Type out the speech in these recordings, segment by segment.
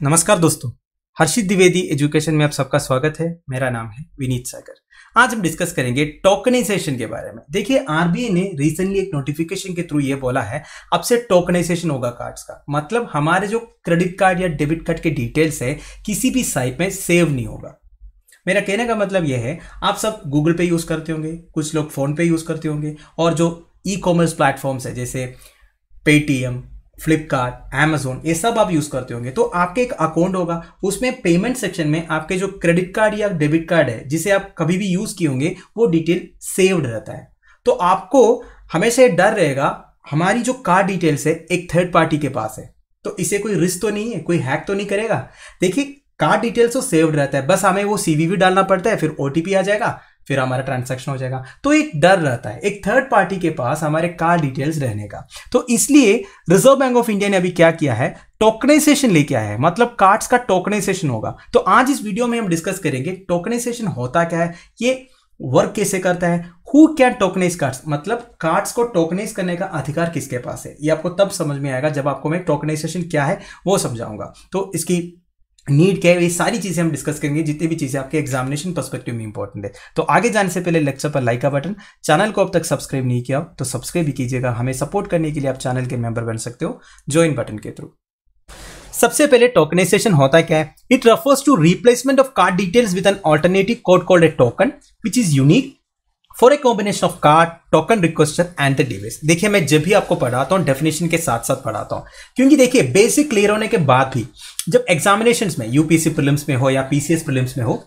नमस्कार दोस्तों, हर्षित द्विवेदी एजुकेशन में आप सबका स्वागत है। मेरा नाम है विनीत सागर। आज हम डिस्कस करेंगे टोकनाइजेशन के बारे में। देखिए, आरबीआई ने रिसेंटली एक नोटिफिकेशन के थ्रू ये बोला है अब से टोकनाइजेशन होगा कार्ड्स का। मतलब हमारे जो क्रेडिट कार्ड या डेबिट कार्ड के डिटेल्स है किसी भी साइट में सेव नहीं होगा। मेरा कहने का मतलब यह है, आप सब गूगल पे यूज करते होंगे, कुछ लोग फोन पे यूज करते होंगे, और जो ई कॉमर्स प्लेटफॉर्म्स है जैसे पेटीएम, फ्लिपकार्ट, अमेजोन, ये सब आप यूज करते होंगे। तो आपके एक अकाउंट होगा, उसमें पेमेंट सेक्शन में आपके जो क्रेडिट कार्ड या डेबिट कार्ड है जिसे आप कभी भी यूज किए होंगे वो डिटेल सेव्ड रहता है। तो आपको हमेशा ये डर रहेगा हमारी जो कार्ड डिटेल्स है एक थर्ड पार्टी के पास है, तो इसे कोई रिस्क तो नहीं है, कोई हैक तो नहीं करेगा। देखिए, कार्ड डिटेल्स तो सेव्ड रहता है, बस हमें वो सीवीवी डालना पड़ता है, फिर ओटीपी आ जाएगा, फिर हमारा ट्रांजैक्शन हो जाएगा। तो एक डर रहता है एक थर्ड पार्टी के पास हमारे कार्ड डिटेल्स रहने का। तो इसलिए रिजर्व बैंक ऑफ इंडिया ने अभी क्या किया है, टोकनाइजेशन लेके आया है। मतलब कार्ड्स का टोकनाइजेशन होगा। तो आज इस वीडियो में हम डिस्कस करेंगे टोकनाइजेशन होता क्या है, ये वर्क कैसे करता है, हु कैन टोकनाइज कार्ड्स, मतलब कार्ड्स को टोकनाइज करने का अधिकार किसके पास है। ये आपको तब समझ में आएगा जब आपको मैं टोकनाइजेशन क्या है वो समझाऊंगा। तो इसकी नीड क्या है, ये सारी चीजें हम डिस्कस करेंगे, जितनी भी चीजें आपके एग्जामिनेशन पर्सपेक्टिव में इंपॉर्टेंट है। तो आगे जाने से पहले लेक्चर पर लाइक का बटन, चैनल को अब तक सब्सक्राइब नहीं किया हो तो सब्सक्राइब भी कीजिएगा। हमें सपोर्ट करने के लिए आप चैनल के मेंबर बन सकते हो ज्वाइन बटन के थ्रू। सबसे पहले टोकनाइजेशन होता क्या है, it refers to replacement of card details with an alternative code called a token which is unique for a combination of card, token requester and the device. देखिए, मैं जब भी आपको पढ़ाता हूं डेफिनेशन के साथ साथ पढ़ाता हूं, क्योंकि देखिए बेसिक क्लियर होने के बाद भी जब एग्जामिनेशंस में यूपीएससी प्रीलिम्स में हो या पीसीएस प्रीलिम्स में हो,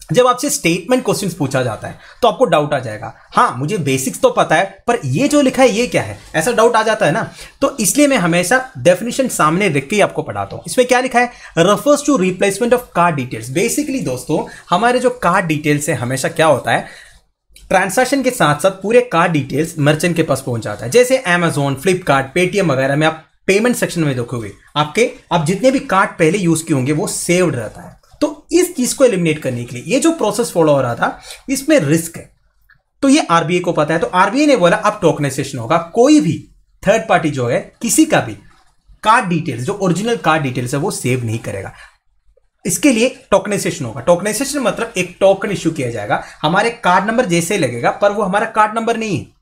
जब आपसे स्टेटमेंट क्वेश्चंस पूछा जाता है तो आपको डाउट आ जाएगा, हाँ मुझे बेसिक्स तो पता है पर ये जो लिखा है ये क्या है, ऐसा डाउट आ जाता है ना। तो इसलिए मैं हमेशा डेफिनेशन सामने रख के ही आपको पढ़ाता हूं। इसमें क्या लिखा है, refers to replacement of card details. Basically दोस्तों, हमारे जो कार्ड डिटेल्स है हमेशा क्या होता है, ट्रांजैक्शन के साथ साथ पूरे कार्ड डिटेल्स मर्चेंट के पास पहुंच जाता है। जैसे अमेजोन, फ्लिपकार्ट, पेटीएम वगैरह में आप पेमेंट सेक्शन में देखोगे आप जितने भी कार्ड पहले यूज किए होंगे वो सेव्ड रहता है। तो इस चीज को एलिमिनेट करने के लिए ये जो प्रोसेस फॉलो हो रहा था इसमें रिस्क है, तो ये आरबीआई को पता है। तो आरबीआई ने बोला अब टोकनाइजेशन होगा, कोई भी थर्ड पार्टी जो है किसी का भी कार्ड डिटेल्स, जो ओरिजिनल कार्ड डिटेल्स है वो सेव नहीं करेगा। इसके लिए टोकनाइजेशन होगा। टोकनाइजेशन मतलब एक टोकन इश्यू किया जाएगा, हमारे कार्ड नंबर जैसे लगेगा पर वो हमारा कार्ड नंबर नहीं है।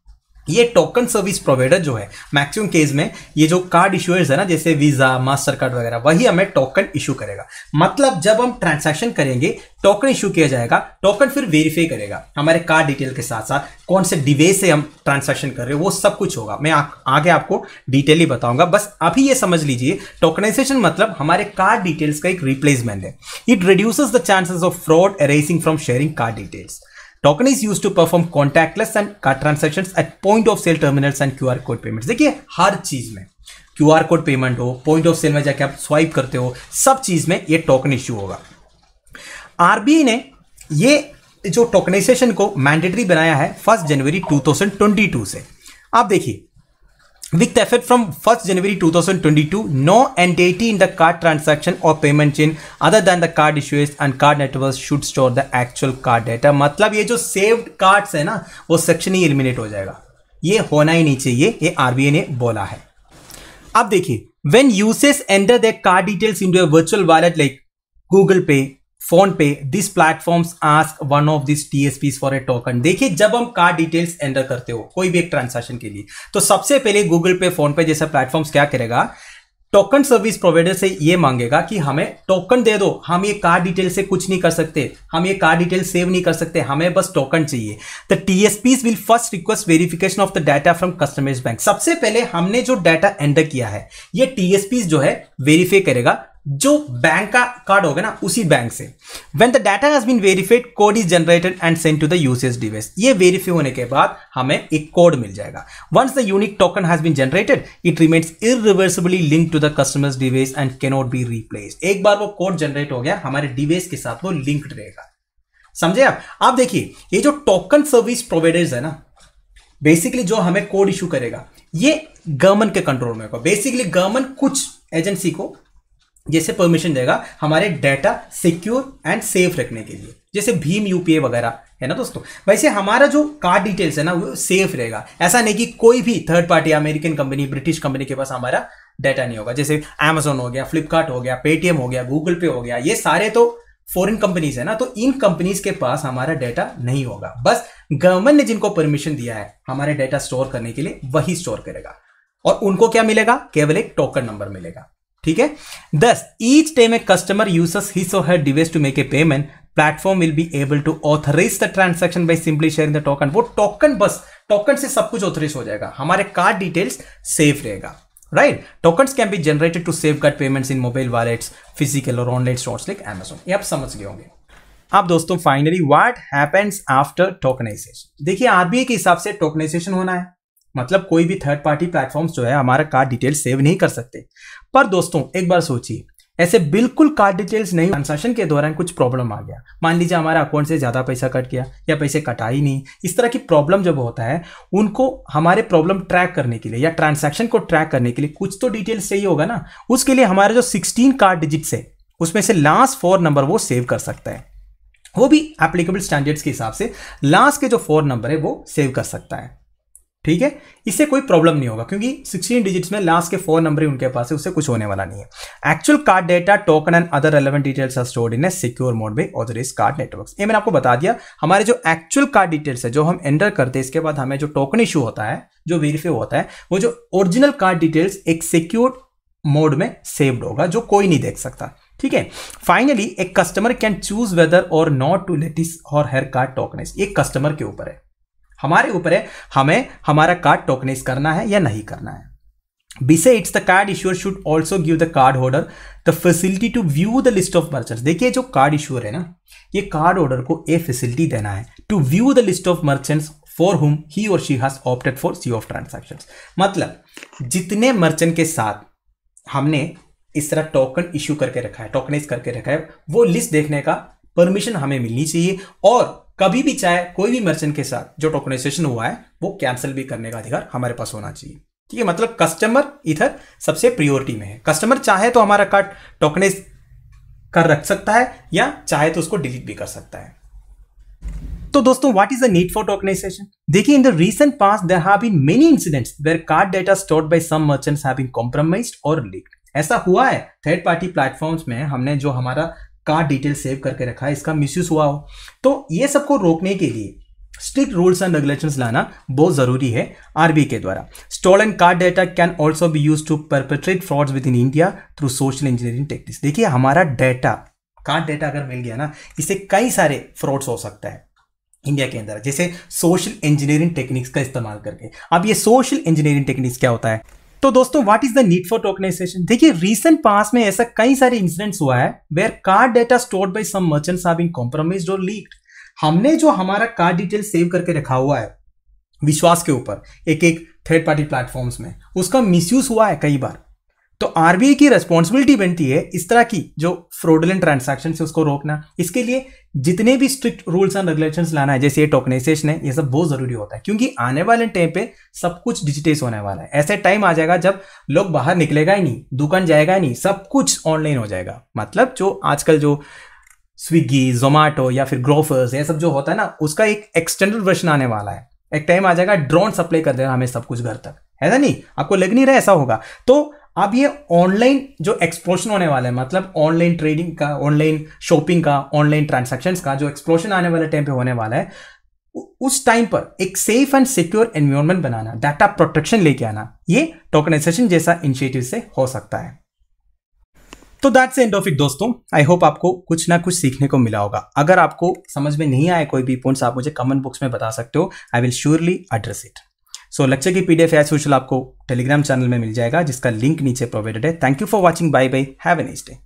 ये टोकन सर्विस प्रोवाइडर जो है मैक्सिमम केस में ये जो कार्ड इश्यूअर्स है ना, जैसे वीजा, मास्टर कार्ड वगैरह, वही हमें टोकन इशू करेगा। मतलब जब हम ट्रांजैक्शन करेंगे टोकन इशू किया जाएगा, टोकन फिर वेरीफाई करेगा हमारे कार्ड डिटेल के साथ साथ कौन से डिवाइस से हम ट्रांजैक्शन कर रहे हैं, वो सब कुछ होगा। मैं आगे आपको डिटेल ही बताऊंगा, बस अभी ये समझ लीजिए टोकनाइजेशन मतलब हमारे कार्ड डिटेल्स का एक रिप्लेसमेंट है। It reduces the chances of fraud arising from sharing card details. Token is used to perform contactless and card transactions at point of sale terminals and QR code payments. देखिए, हर चीज में QR code payment हो, point of cell में जाके आप swipe करते हो, सब चीज में ये टोकन इश्यू होगा। आरबीआई ने ये जो टोकनाइजेशन को मैंडेटरी बनाया है 1 जनवरी 2022 से। आप देखिए, with effect from 1st January 2022, no entity in the card transaction or payment chain other than the card issuers and card networks should store the actual card data. मतलब ये जो saved cards है ना, वो सेक्शन ही eliminate हो जाएगा, ये होना ही नहीं चाहिए, ये आरबीआई ने बोला है। अब देखिए, when users enter their card details into a virtual wallet like Google Pay, PhonePe, this platforms ask one of this TSPs for a token. देखिए, जब हम कार्ड डिटेल्स एंटर करते हो कोई भी एक ट्रांजैक्शन के लिए, तो सबसे पहले गूगल पे, फोन पे जैसा प्लेटफॉर्म्स क्या करेगा, टोकन सर्विस प्रोवाइडर से ये मांगेगा कि हमें टोकन दे दो, हम ये कार्ड डिटेल से कुछ नहीं कर सकते, हम ये कार्ड डिटेल सेव नहीं कर सकते, हमें बस टोकन चाहिए। The TSPs will first request verification of the data from customer's bank. सबसे पहले हमने जो डाटा एंटर किया है ये टीएसपीज जो है वेरीफाई करेगा, जो बैंक का कार्ड होगा ना उसी बैंक से। When the data has been verified, code is generated and sent to the user's device. ये वेरीफाई होने के बाद हमें एक कोड मिल जाएगा। Once the unique token has been generated, it remains irreversibly linked to the customer's device and cannot be replaced. एक बार वो code generate हो गया, हमारे डिवाइस के साथ वो लिंक्ड रहेगा। समझे आप? आप देखिए, ये जो टोकन सर्विस प्रोवाइडर्स है ना, बेसिकली जो हमें कोड इशू करेगा ये गवर्नमेंट के कंट्रोल में होगा। बेसिकली गवर्नमेंट कुछ एजेंसी को जैसे परमिशन देगा हमारे डाटा सिक्योर एंड सेफ रखने के लिए, जैसे भीम यूपीआई वगैरह है ना दोस्तों। वैसे हमारा जो कार्ड डिटेल्स है ना वो सेफ रहेगा। ऐसा नहीं कि कोई भी third party, American company, British company के पास हमारा डाटा नहीं होगा। जैसे Amazon हो गया, फ्लिपकार्ट हो गया, पेटीएम हो गया, गूगल पे हो गया, ये सारे तो फॉरेन कंपनीज है ना, तो इन कंपनीज के पास हमारा डाटा नहीं होगा। बस गवर्नमेंट ने जिनको परमिशन दिया है हमारे डाटा स्टोर करने के लिए वही स्टोर करेगा, और उनको क्या मिलेगा? केवल एक टोकन नंबर मिलेगा। ठीक है। Thus, each time a customer uses his or her device to make a payment, platform will be able to authorize the transaction by simply sharing the token. वो टोकन, बस टोकन से सब कुछ authorise हो जाएगा, हमारे कार्ड डिटेल्स सेफ रहेगा। Right, tokens can be generated to safeguard payments in mobile wallets, physical और ऑनलाइन स्टोर्स लाइक Amazon। ये आप समझ गए होंगे। अब दोस्तों finally what happens after tokenisation. देखिए आरबीआई के हिसाब से टोकनाइजेशन होना है, मतलब कोई भी थर्ड पार्टी प्लेटफॉर्म्स जो है हमारा कार्ड डिटेल्स सेव नहीं कर सकते। पर दोस्तों एक बार सोचिए, ऐसे बिल्कुल कार्ड डिटेल्स नहीं, ट्रांजैक्शन के दौरान कुछ प्रॉब्लम आ गया, मान लीजिए हमारा अकाउंट से ज्यादा पैसा कट गया या पैसे कटा ही नहीं, इस तरह की प्रॉब्लम जब होता है, उनको हमारे प्रॉब्लम ट्रैक करने के लिए या ट्रांजैक्शन को ट्रैक करने के लिए कुछ तो डिटेल्स चाहिए होगा ना। उसके लिए हमारे जो 16 कार्ड डिजिट्स है उसमें से लास्ट 4 नंबर वो सेव कर सकता है, वो भी एप्लीकेबल स्टैंडर्ड्स के हिसाब से लास्ट के जो 4 नंबर है वो सेव कर सकता है। ठीक है, इससे कोई प्रॉब्लम नहीं होगा क्योंकि 16 डिजिट्स में लास्ट के 4 नंबर ही उनके पास है, उससे कुछ होने वाला नहीं है। Actual card data, token and other relevant details are stored in a secure mode by authorised card networks. ये मैंने आपको बता दिया, हमारे जो एक्चुअल कार्ड डिटेल्स है जो हम एंटर करते हैं, इसके बाद हमें जो टोकन इशू होता है, जो वेरीफाई होता है, वो जो ओरिजिनल कार्ड डिटेल्स एक सिक्योर मोड में सेव्ड होगा जो कोई नहीं देख सकता। ठीक है। फाइनली एक कस्टमर कैन चूज वेदर और नॉट टू लेट हिज और हर कार्ड टोकनाइज। ये कस्टमर के ऊपर है, हमारे ऊपर है, हमें हमारा कार्ड टोकनाइज करना है या नहीं करना है। Besides, the card issuer should also give the card holder the facility to view the list of merchants। देखिए जो कार्ड इश्यूअर है ना, ये कार्ड होल्डर को एक फैसिलिटी देना है to view the list of merchants for whom he और she has opted for C of transactions. मतलब जितने मर्चेंट के साथ हमने इस तरह टोकन इश्यू करके रखा है, टोकनाइज करके रखा है, वो लिस्ट देखने का परमिशन हमें मिलनी चाहिए, और कभी भी चाहे कोई भी मर्चेंट के साथ जो टोकनाइजेशन हुआ है वो कैंसिल भी करने का अधिकार हमारे पास होना चाहिए। ठीक है, मतलब कस्टमर इधर सबसे प्रायोरिटी में है। कस्टमर चाहे तो हमारा कार्ड टोकनाइज कर रख सकता है या चाहे तो उसको डिलीट भी कर सकता है। तो दोस्तों what is the need for tokenisation? देखिए in the recent past there have been many incidents where card data stored by some merchants have been compromised और लीक्ड। ऐसा हुआ है थर्ड पार्टी प्लेटफॉर्म्स में, हमने जो हमारा कार्ड डिटेल सेव करके रखा है इसका मिसयूज हुआ हो, तो ये सबको रोकने के लिए स्ट्रिक्ट रूल्स एंड रेगुलेशंस लाना बहुत जरूरी है आरबीआई के द्वारा। Stolen card data can also be used to perpetrate frauds within India through social engineering techniques. देखिए हमारा डेटा, कार्ड डेटा अगर मिल गया ना, इससे कई सारे फ्रॉड्स हो सकता है इंडिया के अंदर, जैसे सोशल इंजीनियरिंग टेक्निक्स का इस्तेमाल करके। अब ये सोशल इंजीनियरिंग टेक्निक्स क्या होता है? तो दोस्तों what is the need for tokenisation? देखिए रीसेंट पास में ऐसा कई सारे इंसिडेंट्स हुआ है where card data stored by some merchants have been compromised और लीक्ड। हमने जो हमारा कार्ड डिटेल सेव करके रखा हुआ है विश्वास के ऊपर एक थर्ड पार्टी प्लेटफॉर्म्स में, उसका मिसयूज हुआ है कई बार। तो आरबीआई की रेस्पॉन्सिबिलिटी बनती है इस तरह की जो फ्रॉडुलेंट ट्रांजैक्शन है उसको रोकना। इसके लिए जितने भी स्ट्रिक्ट रूल्स एंड रेगुलेशंस लाना है, जैसे ये टोकनाइजेशन है, ये सब बहुत जरूरी होता है क्योंकि आने वाले टाइम पे सब कुछ डिजिटाइज होने वाला है। ऐसे टाइम आ जाएगा जब लोग बाहर निकलेगा ही नहीं, दुकान जाएगा ही नहीं, सब कुछ ऑनलाइन हो जाएगा। मतलब जो आजकल जो स्विगी, जोमैटो या फिर ग्रोफर्स ये सब जो होता है ना, उसका एक एक्सटेंडेड वर्जन आने वाला है। एक टाइम आ जाएगा ड्रोन सप्लाई कर देगा हमें सब कुछ घर तक, है ना? नहीं, आपको लग नहीं रहा ऐसा होगा? तो अब ये ऑनलाइन जो एक्सप्लोशन होने वाला है, मतलब ऑनलाइन ट्रेडिंग का, ऑनलाइन शॉपिंग का, ऑनलाइन ट्रांजैक्शंस का जो एक्सप्लोशन आने वाले टाइम पे होने वाला है, उस टाइम पर एक safe and secure environment banana, data protection लेके आना, ये टोकनाइजेशन जैसा इनिशिएटिव से हो सकता है। तो दैट्स एंड ऑफ इट दोस्तों। आई होप आपको कुछ ना कुछ सीखने को मिला होगा। अगर आपको समझ में नहीं आए कोई भी पॉइंट्स, आप मुझे कमेंट बॉक्स में बता सकते हो। I will surely address it. So lecture की पीडीएफ एज यूजुअल आपको टेलीग्राम चैनल में मिल जाएगा जिसका लिंक नीचे प्रोवाइडेड है। Thank you for watching. Bye bye, have a nice day.